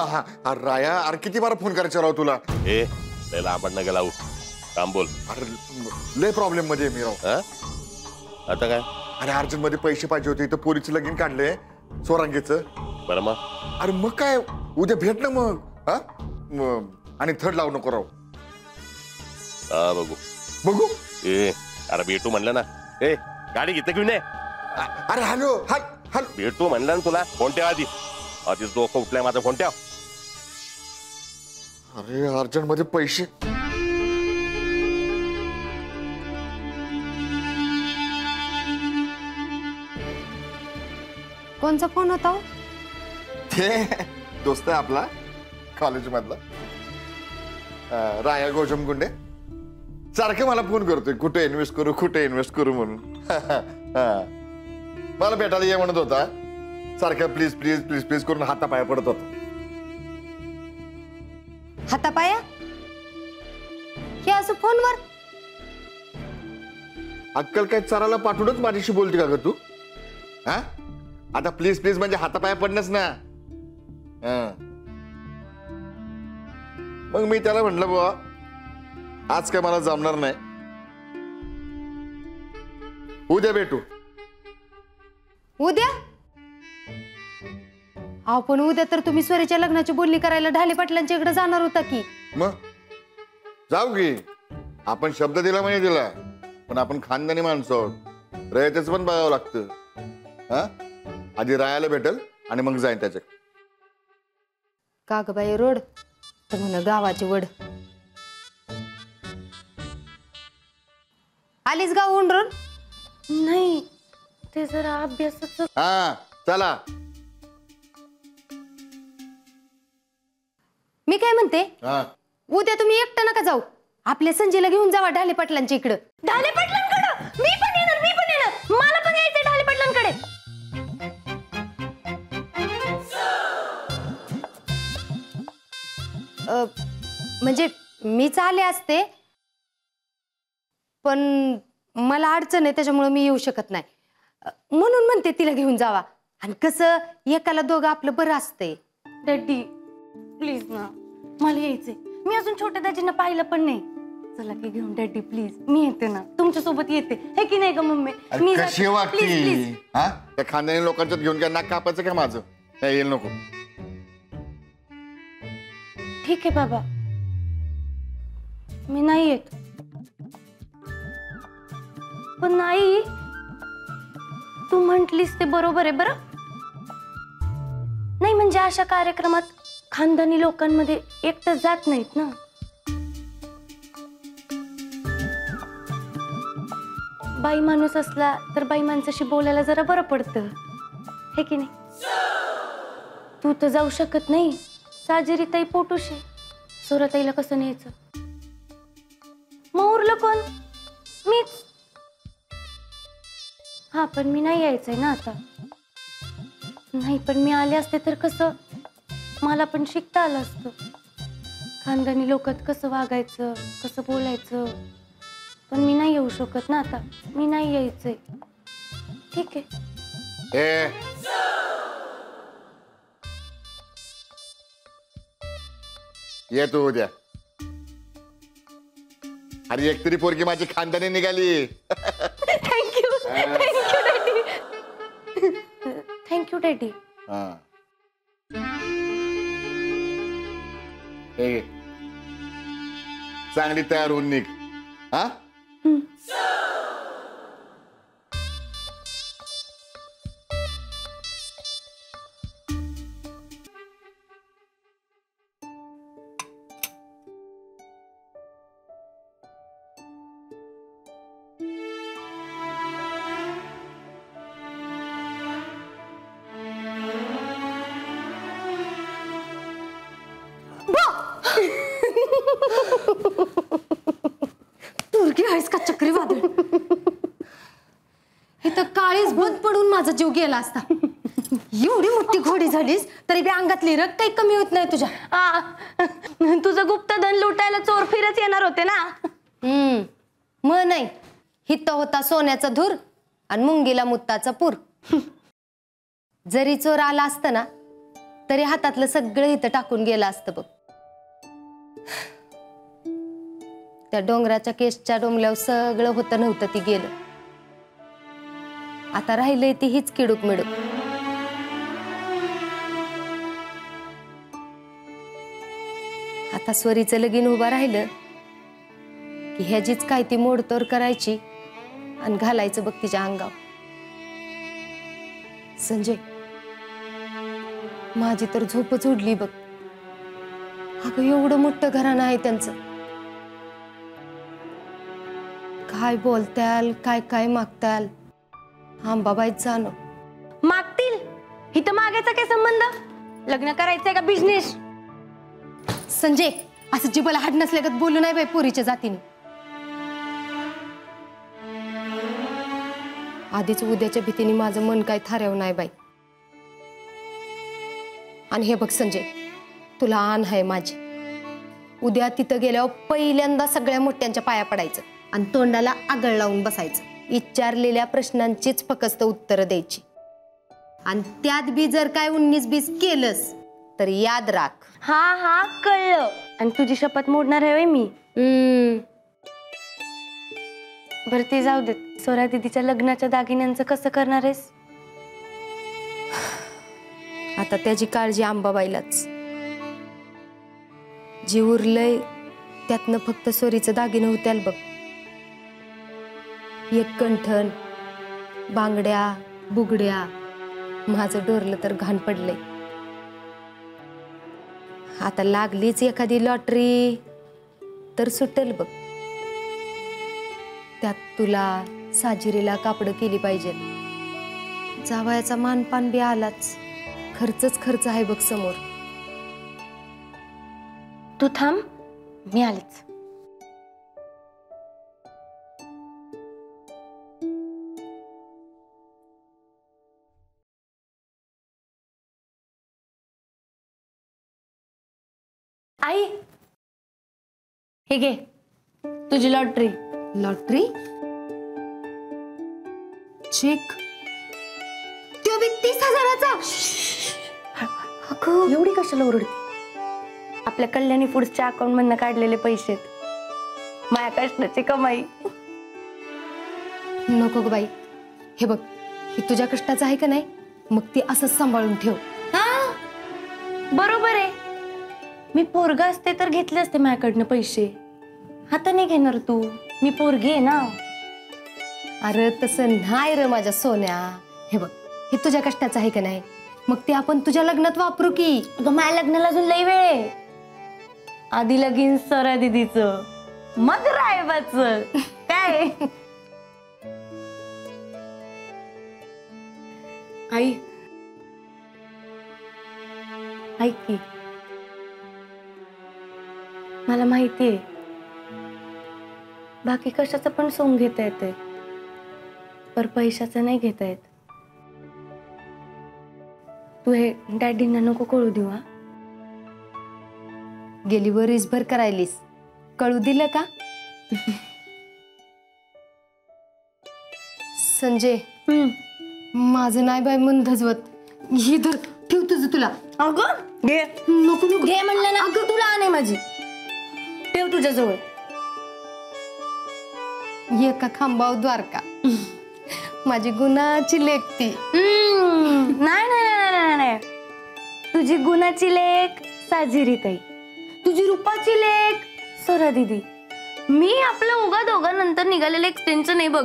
हा राया, अरे किती बार फोन करायचा राव तुला. ए त्याला आपण नका लावू, काम बोल. अरे लय प्रॉब्लेम मध्ये मी राव. आता काय? अरे अर्जंट मध्ये पैसे पाहिजे होते, इथं पोरीचं लगीन काढले सोरांगेचं. बरं मग? अरे मग काय, उद्या भेट ना मग. हा आणि थर्ड लावू नको राव. बघू बघू. ए अरे भेटू म्हणलं ना. ए गाडी घेते घेऊन ये. अरे हॅलो हॅलो भेटू म्हणलं ना तुला. फोन ठेव आधीच डोकं उठलंय माझं. फोन ठेव. अरे अर्जंट मध्ये पैसे. कोणचा फोन होता? ते दोस्त आहे आपला कॉलेज मधला राया गोजमगुंडे. सारखे मला फोन करतोय, कुठे इन्व्हेस्ट करू म्हणून. मला भेटायला ये म्हणत होता. सारखं प्लीज प्लीज प्लीज प्लीज करून हातापाया पडत होता. हातापाया? हे असं फोनवर? अक्कल काय चाराला पाठवूनच माझ्याशी बोलते का ग तू? हा आता प्लीज प्लीज म्हणजे हातापाया पडणंच ना. मग मी त्याला म्हटलं बुवा आज काय मला जमणार नाही, उद्या भेटू. उद्या? पण उद्या तर तुम्ही स्वरीच्या लग्नाची बोलणी करायला ढाले पाटलांच्या इकडे जाणार होता की. मग जाऊ की, आपण शब्द दिला म्हणजे दिला, पण आपण खानदानी माणसं आहोत. रयतेच पण बघावं लागतं. हा आधी रायाला भेटेल आणि मग जाईन त्याच्या. कागबाई रोड तर म्हण गावाची वड. आलीच गाव उंडरून? नाही, ते जरा अभ्यासाचं. हा चला. मी काय म्हणते, हा उद्या तुम्ही एकटा नका जाऊ, आपल्या संजयला घेऊन जावा ढाले पाटलांच्या इकडं. ढाले पाटलांकडे? मी पण येणार. मला पण यायचंय ढाले पाटलांकडे. म्हणजे मीच आले असते, पण मला अडचण आहे त्याच्यामुळे मी येऊ शकत नाही. म्हणून म्हणते तिला घेऊन जावा. आणि कसं एकाला दोघं आपलं बरं असतंय. डॅडी प्लीज ना, मला यायचंय. मी अजून छोट्या दाजींना पाहिलं पण नाही. चला की घेऊन डॅडी प्लीज. मी येते ना, तुमच्या सोबत येते. हे की नाही का मम्मी? मी कशी वाटते? हा त्या खानदानी लोकांच्यात घेऊन काय नाक कापायचं का माझं? नाही येईल नको. ठीक आहे बाबा, मी नाही येत. पण नाही, तू म्हंटलीस ते बरोबर आहे बरं. नाही म्हणजे अशा कार्यक्रमात खानदानी लोकांमध्ये एकटं जात नाहीत ना. बाई माणूस असला तर बाई माणसाशी बोलायला जरा बरं पडतं, हे की नाही? तू तर जाऊ शकत नाही. साजेरीताई पोटूशी, सोराताईला कसं न्यायचं? मग उरलं कोण? मीच. हा पण मी नाही यायचंय ना आता. नाही पण मी आले असते तर कसं मला पण शिकता आलं असतं. खानदानी लोकात कसं वागायचं, कसं बोलायचं. पण मी नाही येऊ शकत ना आता. मी नाही यायचंय. ठीक आहे. ये तू उद्या. अरे एक तरी पोरगी माझी खानदानी निघाली. Thank you daddy. Thank you daddy. चांगली तयार होऊन निघ. हा तुर्की आहेस का चक्रीवादळ? इथं काळीच बंद पडून माझा जीव गेला असता. एवढी मोठी घोडी झालीस तरी बी अंगातली रग काही कमी होत नाही तुझ्या. तुझं गुप्तधन लुटायला चोर फिरच येणार होते ना. मग नाही, हित होता सोन्याचा धूर आणि मुंगीला मुत्ताचा पूर. जरी चोर आला असता ना तरी हातातलं सगळं इथं टाकून गेलं असतं बघ. त्या डोंगराच्या केसच्या डोंबल्यावर सगळं होतं नव्हतं ती गेलं. आता राहिलंय ती हीच किडूक मिडूक. आता स्वरीचं लगीन उभं राहिलं की ह्याचीच काय ती मोडतोड करायची आणि घालायचं बघ तिच्या अंगावर. संजय, माझी तर झोपच उडली बघ. अगं एवढं मोठं घराणं आहे त्यांचं. काय बोलताल, काय काय मागताल, अंबाबाईच जाणो. मागतील इथं मागायचा काय संबंध? लग्न करायचंय का बिझनेस? संजय, असं जिबाला हाड नसल्यागत बोलू नाही बाई पोरीच्या जातीने. आधीच उद्याच्या भीतीने माझं मन काय थाऱ्याव नाही बाई. आणि हे बघ संजय, तुला आण आहे माझी. उद्या तिथं गेल्यावर पहिल्यांदा सगळ्या मोठ्यांच्या पाया पडायचं आणि तोंडाला आगळ लावून बसायचं. विचारलेल्या प्रश्नांचीच फक्त उत्तरं द्यायची. आणि त्यात बी जर काय 19-20 केलंस तर याद राख. हा हा कळलं. आणि तुझी शपथ मोडणार आहे मी. बरं ते जाऊ देत. स्वरा दीदीच्या लग्नाच्या दागिन्यांचं कसं करणार आहेस? आता त्याची काळजी अंबाबाईलाच. जी उरलंय त्यातनं फक्त सोरीचं दागिनं होत्याल बघ. एक कंठण, बांगड्या, बुगड्या. माझं डोरलं तर घाण पडलंय. आता लागलीच एखादी लॉटरी तर सुटेल बघ. त्यात तुला साजिरीला कापडं केली पाहिजेत. जावयाचा मानपान बी आलाच. खर्चच खर्च आहे बघ समोर. तू थांब, मी आलीच. आई, हे घे तुझी लॉटरी. लॉटरी? चेक? तो बी 30,000चा? अगं एवढी कशाला ओरडते? आपल्या कल्याणी फूड्सच्या अकाउंट मधनं काढलेले पैसे, माझ्या कष्टाची कमाई. नको ग बाई. हे बघ, हे तुझ्या कष्टाचं आहे का नाही, मग ती असंच सांभाळून ठेव. हा बरोबर आहे. मी पोरगा असते तर घेतले असते माझ्याकडनं पैसे. आता नाही घेणार तू, मी पोरगी आहे ना. अरे तसं नाही रे माझ्या सोन्या. हे बघ, हे तुझ्या कष्टाचं आहे का नाही, मग ते आपण तुझ्या लग्नात वापरू की. अगं माझ्या लग्नाला अजून लई वेळ आहे. आधी लगीन स्वरा दीदीचं, मग रायबाचं. काय आई, ऐक की, मला माहितीये बाकी कशाचं पण सोंग घेता येते, पर पैशाचं नाही घेता येत. तू हे डॅडींना नको कळू देऊ. हा गेली वरीसभर करायलीस, कळू दिलं का? संजय, माझं नाही बाय मन धजवत. ही धर, ठेव तुझं तुला. अगं घे. नको नको, घे म्हणलं ना. अगं तुला आण आहे माझी, ठेव तुझ्याजवळ. एका खांबाव द्वारका. माझी गुणाची लेक ती. नाही नाही नाही नाही, तुझी गुणाची लेक साजिरी ताई, तुझी रूपाची लेक स्वरा दीदी. मी आपलं उगा दोघांनंतर निघालेलं एक्सटेन्शन आहे बघ.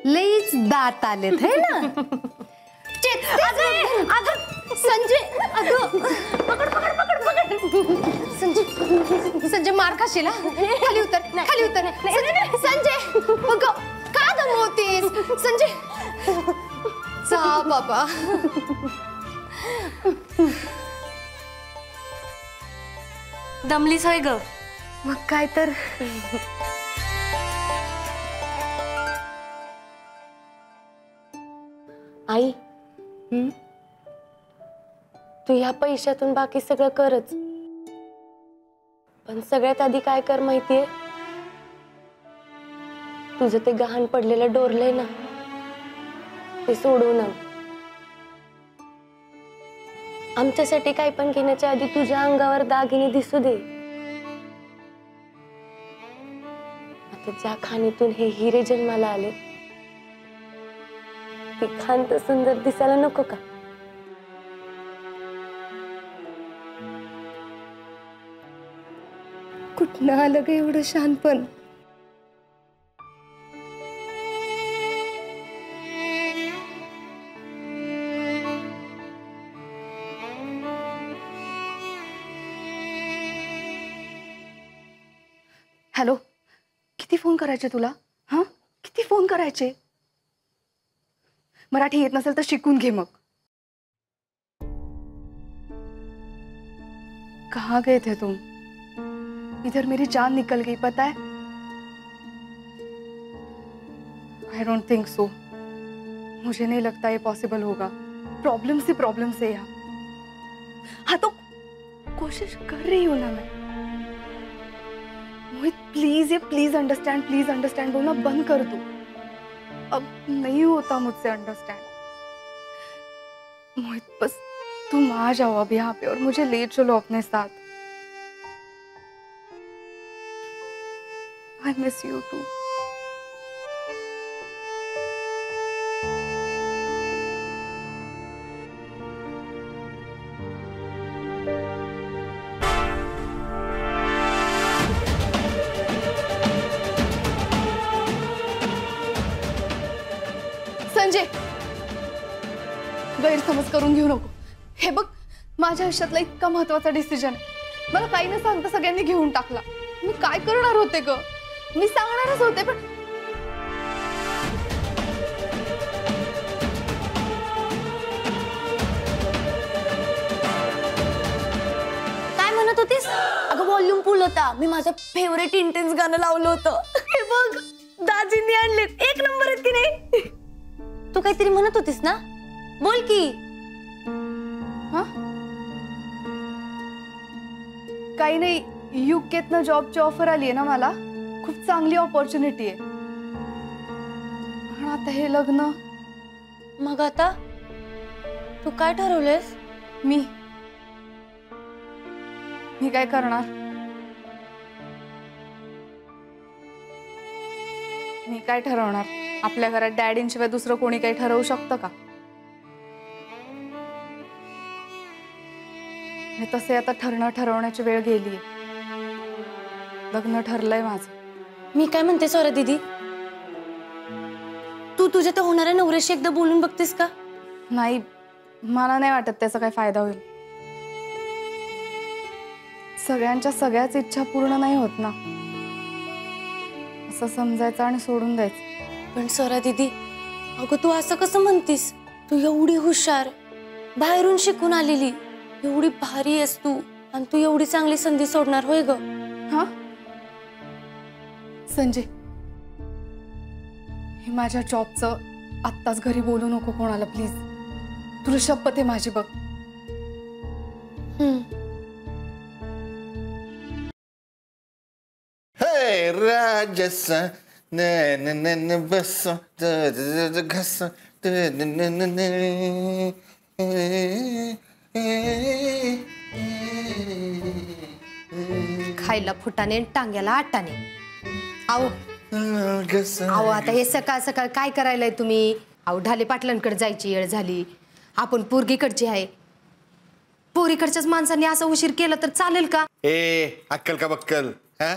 लईच दात आलेत है ना. संजय, अगं पकड पकड पकड पकड. संजय, संजय मार खाशील. खाली उतर, खाली उतर. संजय, अगं का दमवतेस? संजय, जा बाबा. दमलीस होय ग? मग काय तर. आई, तू ह्या पैशातून बाकी सगळं करच, पण सगळ्यात आधी काय कर माहितीये? तुझं ते गहाण पडलेलं डोरलंय ना, ते सोडवून आण. आमच्यासाठी काय पण घेण्याच्या आधी तुझ्या अंगावर दागिने दिसू दे. आता ज्या खाणीतून हे हिरे जन्माला आले ती खान तर सुंदर दिसायला नको का? कुठनं आलं ग एवढं शहाणपण? हॅलो, किती फोन करायचे तुला? हां, किती फोन करायचे? मराठी येत नसेल तर शिकून घे मग. कहाँ गए थे तुम? इधर मेरी जान निकल गई, पता है? I don't think so. मुझे नहीं लगता ये पॉसिबल होगा. प्रॉब्लम्स ही प्रॉब्लम्स है यहाँ. हाँ तो कोशिश कर रही हूँ ना मैं. मोहित प्लीज, ये प्लीज अंडरस्टैंड बोलना बंद कर दो. अब नहीं होता मुझसे अंडरस्टैंड. मोहित बस तुम आ जाओ अब यहाँ पे और मुझे ले चलो अपने साथ. I miss you too. Sanjay, गैरसमज करून घेऊ नको. हे बघ, माझ्या आयुष्यातला इतका महत्वाचा डिसिजन आहे. मला काही न सांगता सगळ्यांनी घेऊन टाकला. मी काय करणार होते ग? मी सांगणारच होते पण काय म्हणत होतीस? अगं व्हॉल्यूम फुल होता. मी माझं फेवरेट इंटेन्स गाणं लावलं होतं. हे बघ, दाजींनी आणलेत. एक नंबर आहेत की नाही? तू काहीतरी म्हणत होतीस ना, बोल की. हा, काही नाही. युकेतनं जॉबची ऑफर आली आहे ना मला. खूप चांगली ऑपॉर्च्युनिटी आहे. पण आता हे लग्न. मग आता तू काय ठरवलंयस? मी काय करणार? मी काय ठरवणार? आपल्या घरात डॅडींशिवाय दुसरं कोणी काही ठरवू शकतं का? आणि तसे आता ठरवण्याची वेळ गेलीये. लग्न ठरलंय माझं. मी काय म्हणते स्वरा दीदी, तू तुझ्या त्या होणाऱ्या नवऱ्याशी एकदा बोलून बघतेस का? नाही, मला नाही वाटत त्याचा काही फायदा होईल. सगळ्यांच्या सगळ्याच इच्छा पूर्ण नाही होत ना. असं समजायचं आणि सोडून द्यायचं. पण स्वरा दीदी, अगं तू असं कसं म्हणतीस? तू एवढी हुशार, बाहेरून शिकून आलेली, एवढी भारी आहेस तू, आणि तू एवढी चांगली संधी सोडणार होय ग? हा संजय, हे माझ्या जॉबचं आत्ताच घरी बोलू नको कोणाला प्लीज. तुला शपथ आहे माझी बघ. हे राजस बस घस खायला फुटाने टांग्याला आटाने. आहो अहो, आता हे सकाळ सकाळ काय करायलाय तुम्ही? अहो, ढाले पाटलांकडे जायची वेळ झाली. आपण पोरगीकडची आहे. पोरीकडच्याच माणसांनी असं उशीर केला तर चालेल का? ए अक्कल का बक्कल, हा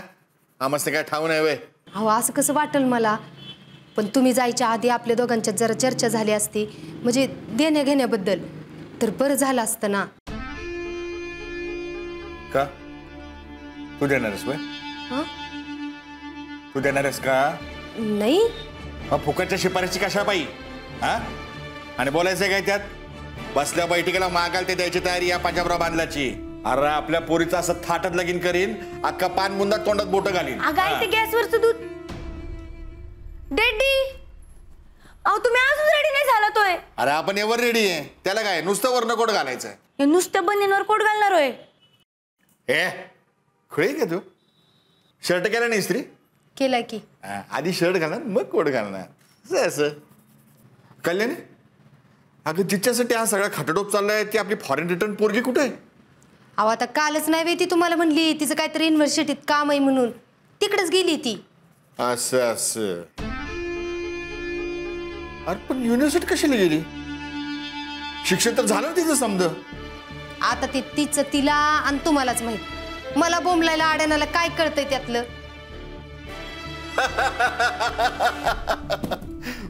आम्हाला काय ठाऊ नाही वे. अहो, असं कसं वाटेल मला? पण तुम्ही जायच्या आधी आपल्या दोघांच्यात जरा चर्चा झाली असती, म्हणजे देण्या घेण्याबद्दल, तर बरं झालं असतं ना. का तू देणारस वे? हा? तू देणारस का? नाही. मग फुकटच्या शिपारीची कशा पाई? हा, आणि बोलायचंय काय त्यात? बसल्या बैठकीला मागाल ते द्यायची तयारी या पंजाबराव बांधलाची. अरे आपल्या पोरीचं असं थाटत लगीन करीन, अख्खा पान मुंदात तोंडात बोट घालीन. अगं ते गॅसवरचं दूध डेडी. अहो, तुम्ही अजून रेडी नाही झाला तोय. अरे आपण एवर रेडी आहे, त्याला काय नुसतं वर्ण कोट घालायचंय? हे नुसत्या बनींवर कोट घालणार होय? ए खुळी का तू? शर्ट केला नाही इस्त्री? केलाय की. आधी शर्ट घालणार मग कोट घालणार असं. कल्याणी अगं जिच्यासाठी हा सगळा खटडोप चाललाय ती आपली फॉरेन रिटर्न पोरगी कुठे आहे? अहो आता कालच नाही वे ती तुम्हाला म्हणली तिचं काहीतरी युनिव्हर्सिटीत काम आहे म्हणून तिकडेच गेली ती. असं असं. अरे पण युनिव्हर्सिटी कशाला गेली? शिक्षण तर झालं ना तिचं समज. आता ते तिचं तिला आणि तुम्हालाच माहित. मला बोंबलायला आड्यानाला काय कळतंय त्यातलं.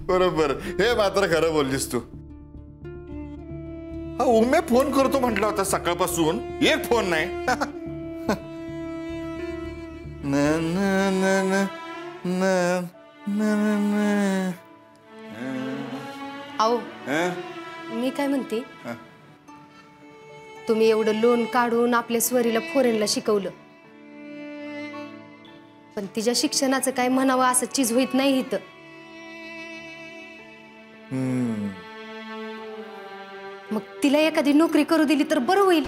बरोबर, हे मात्र खरं बोललीस तू. हा उमे फोन करतो म्हटला होता सकाळपासून, एक फोन नाही. न, न, न, न, न, न, न. अहो हं? मी काय म्हणते, तुम्ही एवढं लोन काढून आपल्या स्वरीला फॉरेनला शिकवलं, पण तिच्या शिक्षणाचं काय म्हणावं असं चीज होत नाही इथं. मग तिला एखादी नोकरी करू दिली तर बरं होईल.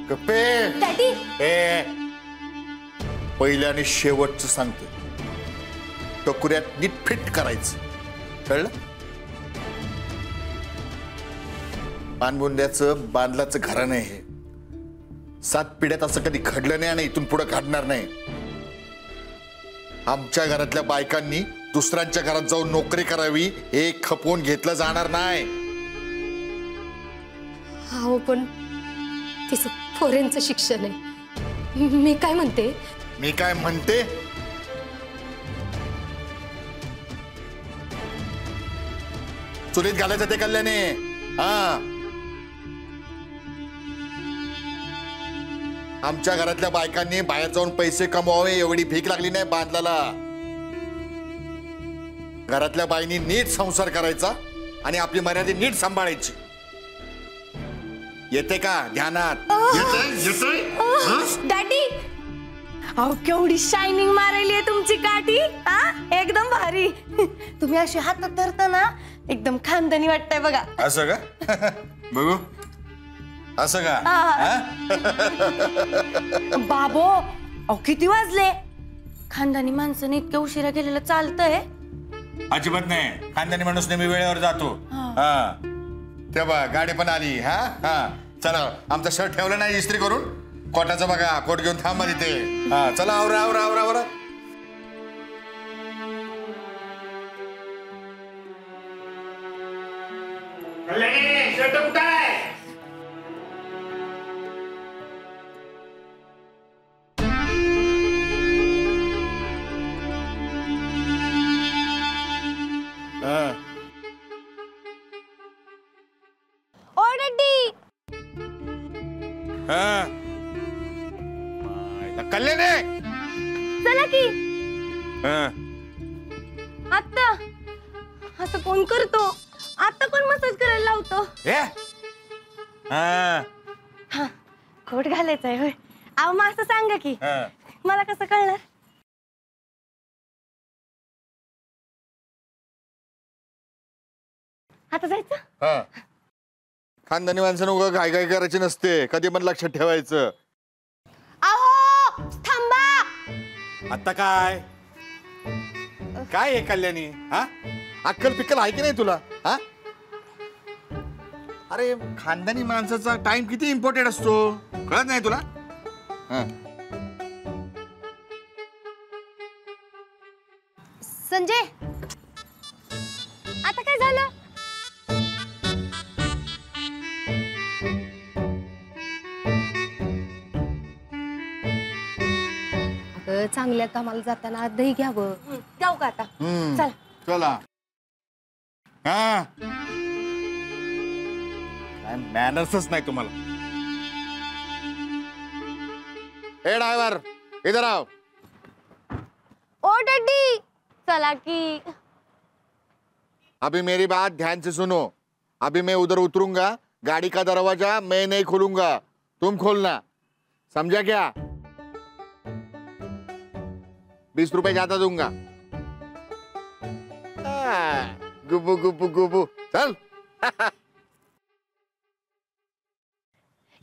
गप्पे. डॅडी ए, पहिल्या आणि शेवटचं सांगतो, टकुऱ्यात नीट फिट करायचं, कळलं? पानबुंद्याचं बांधलाचं घराणं आहे हे. 7 पिढ्यात असं कधी घडलं नाही आणि इथून पुढे घडणार नाही. आमच्या घरातल्या बायकांनी दुसऱ्यांच्या घरात जाऊन नोकरी करावी हे खपवून घेतलं जाणार नाही. हो पण तिचं फॉरेनचं शिक्षण आहे. मी काय म्हणते, मी काय म्हणते, चुलीत घालायचं ते कल्याणे. हा, आमच्या घरातल्या बायकांनी बाहेर जाऊन पैसे कमवावे एवढी भीक लागली नाही बांधलाला. घरातल्या बाईंनी नीट संसार करायचा आणि आपली मर्यादा नीट सांभाळायची. येते का ध्यानात? डॅडी अहो केवढी शायनिंग मारली आहे तुमची काठी. एकदम भारी. तुम्ही अशी हातात धरता ना एकदम खानदानी वाटतंय बघा. असं का? बघू असं का? बाबो अहो किती वाजले? खानदानी माणसाने इतक्या उशिरा गेलेलं चालतंय? अजिबात नाही. खानदानी माणूस नेहमी वेळेवर जातो. हा, तेव्हा गाडी पण आली. हा हा, चला आमचा शर्ट ठेवला नाही इस्त्री करून. कोटाचा बघा, कोट घेऊन थांबा तिथे. हा चला, आवरा आवरा आवरा आवरा. ओ डॅडी कल्याणे चला की. आता असं कोण करतो? आता कोण मसाज करायला लावतो? कोट घालायचंय होय? अहो मग असं सांगा की, मला कसं कळणार? आता जायचं? खानदानी माणसानं उगा काय काय करायची नसते, कधी पण लक्षात ठेवायचं. अहो थांबा. आता काय काय आहे कल्याणी? हा, अक्कल पिक्कल आहे की नाही तुला? हा, अरे खानदानी माणसाचा टाइम किती इम्पॉर्टंट असतो कळत नाही तुला? संजय आता काय झालं? अगं चांगल्या कामाला जाताना दही घ्यावं. जाऊ का आता? चल. चला. हा, काय मॅनर्सच नाही तुम्हाला. ए ड्रायव्हर इधर आओ. ओ डॅडी चला की. अभी मेरी बात ध्यान से सुनो. अभी मैं उधर उतरूंगा, गाड़ी का दरवाजा मैं नहीं खोलूंगा, तुम खोलना, समझा क्या? 20 रुपए ज्यादा दूंगा. गुबू गुबू गुबू चल.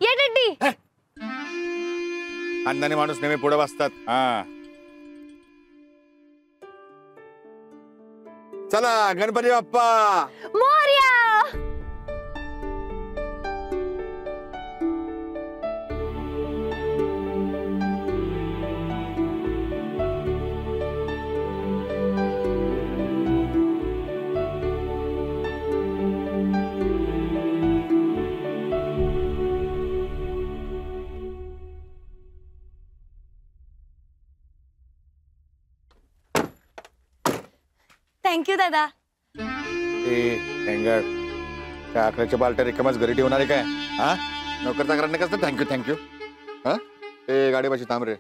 ये डॅडी. खानदानी माणूस नेहमी पुढे बसतात. हा, चला गणपती बाप्पा. मोरया. थँक्यू दादा. त्या आकड्याच्या बालट्या रिकाम्याच घरी ठेवणार आहे काय? हा नोकर चाकरांनी कसं थँक्यू थँक्यू. हा ए गाडी पाशी थांब रे.